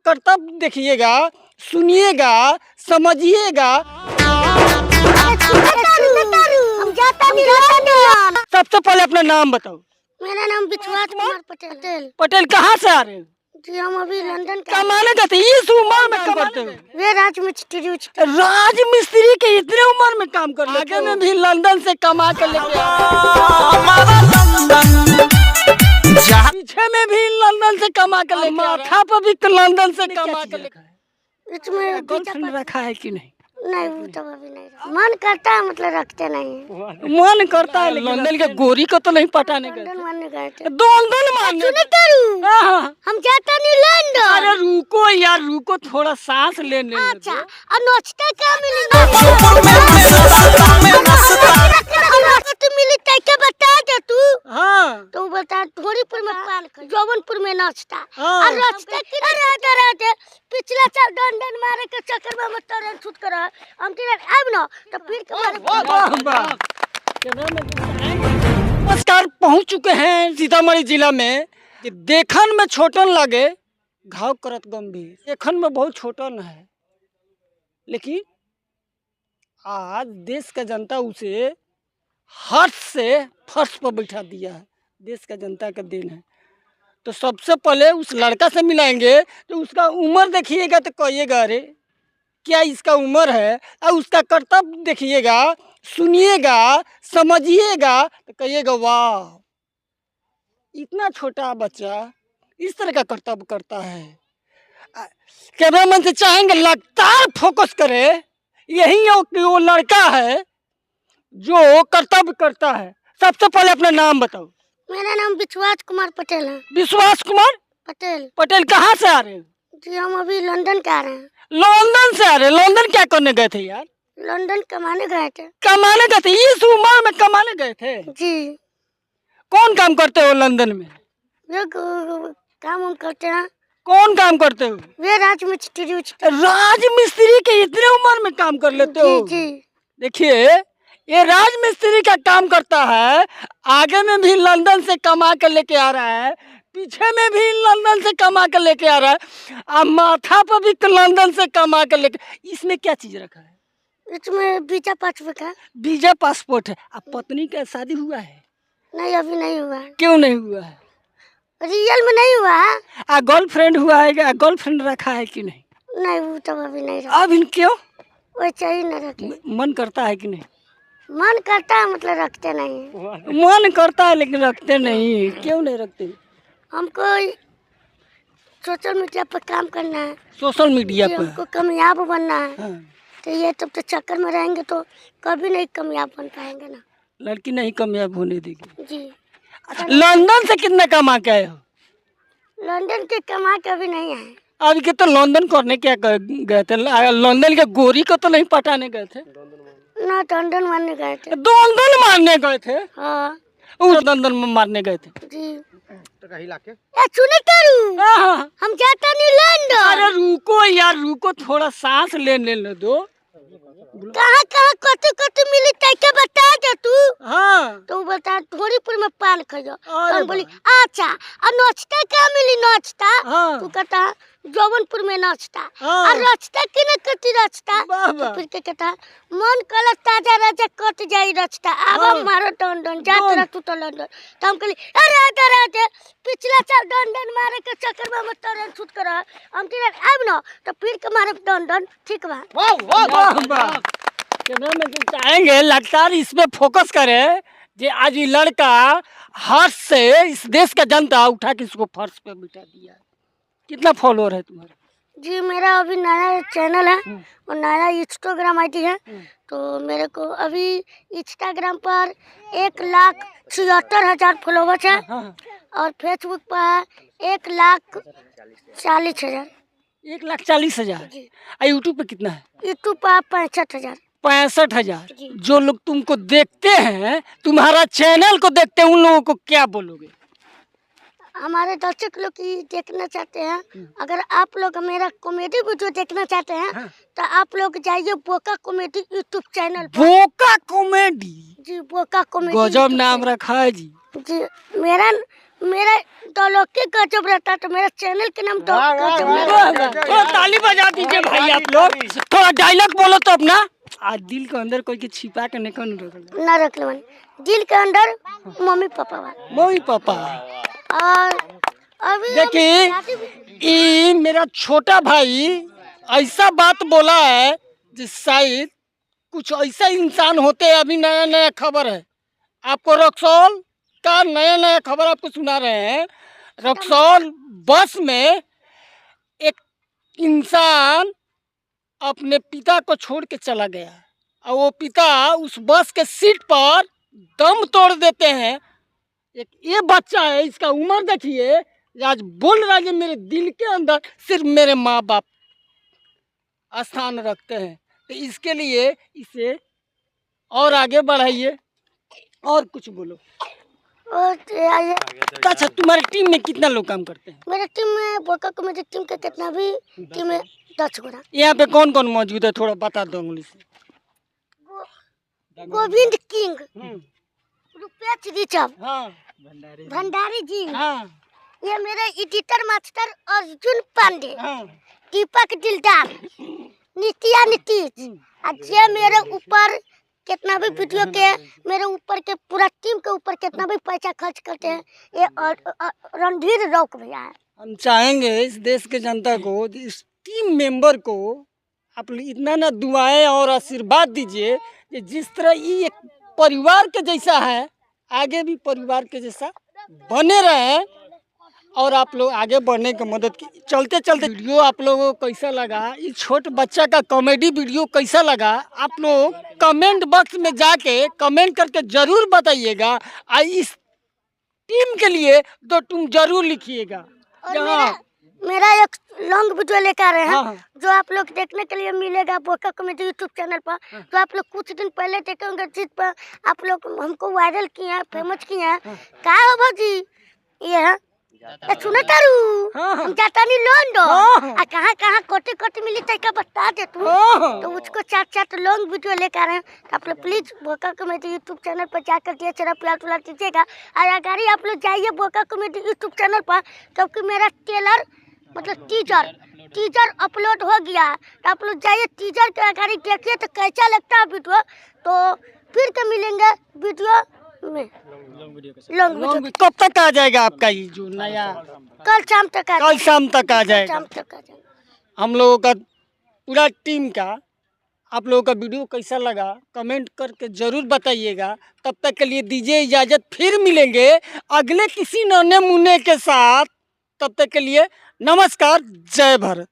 कर्तव्य देखिएगा, सुनिएगा, समझिएगा। सबसे पहले अपना नाम बताओ। मेरा नाम विश्वास कुमार पटेल। पटेल कहाँ से आ रहे हो? जी हम अभी लंदन कमाने जाते इस उम्र में काम करते हो? वे राजमिस्त्री राजमिस्त्री के इतने उम्र में काम कर लेते हो? आगे में भी लंदन से कमा कर लेके पीछे में भी लंदन से कमा कर लेके माथा पर भी लंदन से कमा कर लेके इसमें गर्लफ्रेंड रखा है कि नहीं? नहीं वो तो अभी नहीं मन करता है, मतलब रखते नहीं। मन करता है लंदन के गोरी को तो नहीं पटाने गए लंदन मारने गए थे। लंदन मारने सुने करूं हाँ। हम जाता नहीं लंदन। अरे रुको यार रुको, थोड़ा सांस लेने दो। अच्छा और नाश्ता क्या मिली? तो मिली तैके बता दे तू। हाँ तो बता थोड़ीपुर में पान खा, जौवनपुर में नाश्ता हाँ। और नाश्ता की रहते पिछला साल लंदन मारे के चक्कर में मत रन छूट कर हम तेरे अब ना तो फिर नमस्कार, पहुंच चुके हैं सीतामढ़ी जिला में कि देखन में छोटन लगे घाव करत गंभीर। देखन में बहुत छोटन है, लेकिन आज देश का जनता उसे हाथ से फर्श पर बैठा दिया है। देश का जनता का दिन है। तो सबसे पहले उस लड़का से मिलाएंगे तो उसका उम्र देखिएगा तो कहिएगा अरे क्या इसका उम्र है, और उसका कर्तव्य देखिएगा, सुनिएगा, समझिएगा तो कहिएगा वाह इतना छोटा बच्चा इस तरह का कर्तव्य करता है। कैमरामैन से चाहेंगे लगातार फोकस करे, यही वो लड़का है जो कर्तव्य करता है। सबसे पहले अपना नाम बताओ। मेरा नाम विश्वास कुमार पटेल है। विश्वास कुमार पटेल। पटेल कहाँ से आ रहे हो? जी हम अभी लंदन के आ रहे हैं। लंदन से आ रहे? लंदन क्या करने गए थे यार? लंदन कमाने गए थे। कमाने गए थे? इस उम्र में कमाने गए थे? जी। कौन काम करते हो लंदन में? वे काम हम करते हैं। कौन काम करते हो? वे राजमिस्त्री। राजमिस्त्री के इतने उम्र में काम कर लेते हो? जी। देखिए ये राजमिस्त्री का काम करता है, आगे में भी लंदन से कमा कर लेके आ रहा है, पीछे में भी लंदन से कमा कर लेके आ रहा है, और माथा पर भी लंदन से कमा कर लेके। इसमें क्या चीज रखा है? इसमें वीजा पासपोर्ट है। वीजा पासपोर्ट है। अब पत्नी का शादी हुआ है? नहीं अभी नहीं हुआ है। क्यों नहीं हुआ है? रियल में नहीं हुआ है। गर्लफ्रेंड हुआ है? गर्लफ्रेंड रखा है कि नहीं? नहीं वो तो अभी नहीं रखा। अब क्यों? वैसे ही नहीं रखे। मन करता है कि नहीं? मन करता है, मतलब रखते नहीं। मन करता है लेकिन रखते नहीं। क्यों नहीं रखते? हमको सोशल मीडिया पर काम करना है। सोशल मीडिया पर हमको कामयाब बनना है। हाँ। तो ये तब तो चक्कर में रहेंगे तो कभी नहीं कामयाब बन पाएंगे ना। लड़की नहीं कामयाब होने देगी। जी। लंदन से कितना कमा के आए हो? लंदन के कमा के अभी नहीं आए। अभी के तो लंदन करने क्या गए थे? लंदन के गोरी को तो नहीं पटाने गए थे? ना लंदन मारने गए थे। लंदन मारने गए थे? हाँ। लंदन में मारने गए थे? जी। तो कहीं लाके सुने करूं हाँ। हम जाता नहीं लंदन। अरे रुको यार रुको, थोड़ा सांस लेने दो। कहाँ कहाँ कते कते मिली तैके बता दे तू। हाँ तो बता थोड़ीपुर में पान खाओ। अरे तो बोली अच्छा और नाश्ता क्या मिली? नाश्ता हाँ। तू कहता जौवनपुर में नाश्ता हाँ। और रास्ता की न कती रास्ता। वाह, तो वाह। फिर के कहता मन कल ताजा राजा कट जाई रास्ता। अब हाँ। मारो लंदन जात रह तू तो लंदन। तो हम कहली अरे राजा पिछला साल लंदन मारे के चक्कर में मत रन छूट कर हम तेरे अब ना तो फिर के मारे लंदन। ठीक बा। वाह। कैमरामैन चाहेंगे लगातार इसमें फोकस करे कि आज ये लड़का हाथ से इस देश का जनता उठा के इसको फर्श पे बिठा दिया है। कितना फॉलोअर है तुम्हारा? जी मेरा अभी नया चैनल है और नया इंस्टाग्राम आईडी है। तो मेरे को अभी इंस्टाग्राम पर 1,76,000 फॉलोवर्स है। और फेसबुक पर 1,40,000। 1,40,000। यूट्यूब पे कितना है? यूट्यूब पर 65,000। 65,000। जो लोग तुमको देखते हैं, तुम्हारा चैनल को देखते हैं, उन लोगों को क्या बोलोगे? हमारे दर्शक लोग की देखना चाहते हैं, अगर आप लोग मेरा कॉमेडी वीडियो देखना चाहते हैं तो आप लोग जाइए बोका कॉमेडी यूट्यूब चैनल पर। बोका कॉमेडी? जी बोका कॉमेडी। गजब नाम रखा है जी। जी मेरा मेरा टोलॉके गजब रहता है, तो मेरा चैनल के नाम तो गजब रहता है। थोड़ा ताली बजा दीजिए भाई आप लोग। थोड़ा डायलॉग बोलो तो अपना। आज दिल के अंदर कोई के छिपा के नहीं कौन रखल ना रख लो दिल के अंदर मम्मी पापा बा। Mummy papa. और अभी देखिए ये मेरा छोटा भाई ऐसा बात बोला है जिस शायद कुछ ऐसा इंसान होते हैं। अभी नया नया खबर है आपको, रक्सौल का नया नया खबर आपको सुना रहे हैं। रक्सौल बस में एक इंसान अपने पिता को छोड़ के चला गया और वो पिता उस बस के सीट पर दम तोड़ देते हैं। एक ये बच्चा है, इसका उम्र देखिए, आज बोल रहा है कि मेरे दिल के अंदर सिर्फ मेरे माँ बाप स्थान रखते हैं। तो इसके लिए इसे और आगे बढ़ाइए और कुछ बोलो। और अच्छा तुम्हारी टीम में कितना लोग काम करते हैं? मेरे टीम में बोका कमेटी टीम के कितना भी टीम में 10 गोरा। यहाँ पे कौन कौन मौजूद है थोड़ा बता दो उंगली से। गोविंद किंग, रुपेश रिचव, हाँ भंडारी जी, हाँ ये मेरे एडिटर मास्टर अर्जुन पांडे, हाँ दीपक दिलदार, नित्या नीतीश। आज ये मेरे ऊपर कितना भी वीडियो के मेरे ऊपर के पूरा टीम के ऊपर कितना भी पैसा खर्च करते हैं ये रणधीर रौक भैया है। हम चाहेंगे इस देश के जनता को, इस टीम मेंबर को आप इतना ना दुआएं और आशीर्वाद दीजिए कि जिस तरह ये एक परिवार के जैसा है आगे भी परिवार के जैसा बने रहे और आप लोग आगे बढ़ने की मदद की। चलते चलते वीडियो आप लोगों को कैसा लगा, ये छोटे बच्चा का कॉमेडी वीडियो कैसा लगा, आप लोग कमेंट बॉक्स में जाके कमेंट करके जरूर बताइएगा। और इस टीम के लिए तो तुम जरूर लिखिएगा। और मेरा एक लॉन्ग वीडियो लेकर आ रहे हैं, हाँ। जो आप लोग देखने के लिए मिलेगा बोका कमेटी यूट्यूब चैनल पर। जो आप लोग कुछ दिन पहले देखे होंगे, जिस पर आप लोग हमको वायरल किए हैं, फेमस किए हैं। का हो भाजी ये है सुनो तारू, हम जाता नहीं लॉन्डन, कहाँ कहाँ कोटे कोटे मिली तक बता दे तू। तो उसको चार लॉन्ग वीडियो लेकर आ रहे हैं। तो आप लोग प्लीज बोका कमेटी यूट्यूब चैनल पर जाकर दिए चरा प्यार तुला दीजिएगा। और अगर आप लोग जाइए बोका कमेटी यूट्यूब चैनल पर, क्योंकि मेरा टेलर मतलब टीजर अपलोड हो गया। तो आप लोग जाइए टीजर के अगर देखिए तो कैसा लगता है वीडियो। तो फिर के मिलेंगे वीडियो में लॉन्ग वीडियो। कब तक आ जाएगा आपका ये जो नया? कल शाम तक आ कल शाम तक आ जाएगा। शाम तक आ जाएगा। हम लोगों का पूरा टीम का आप लोगों का वीडियो कैसा लगा कमेंट करके जरूर बताइएगा। तब तक के लिए दीजिए इजाज़त, फिर मिलेंगे अगले किसी नन्हे मुन्ने के साथ। तब तक के लिए नमस्कार, जय भारत।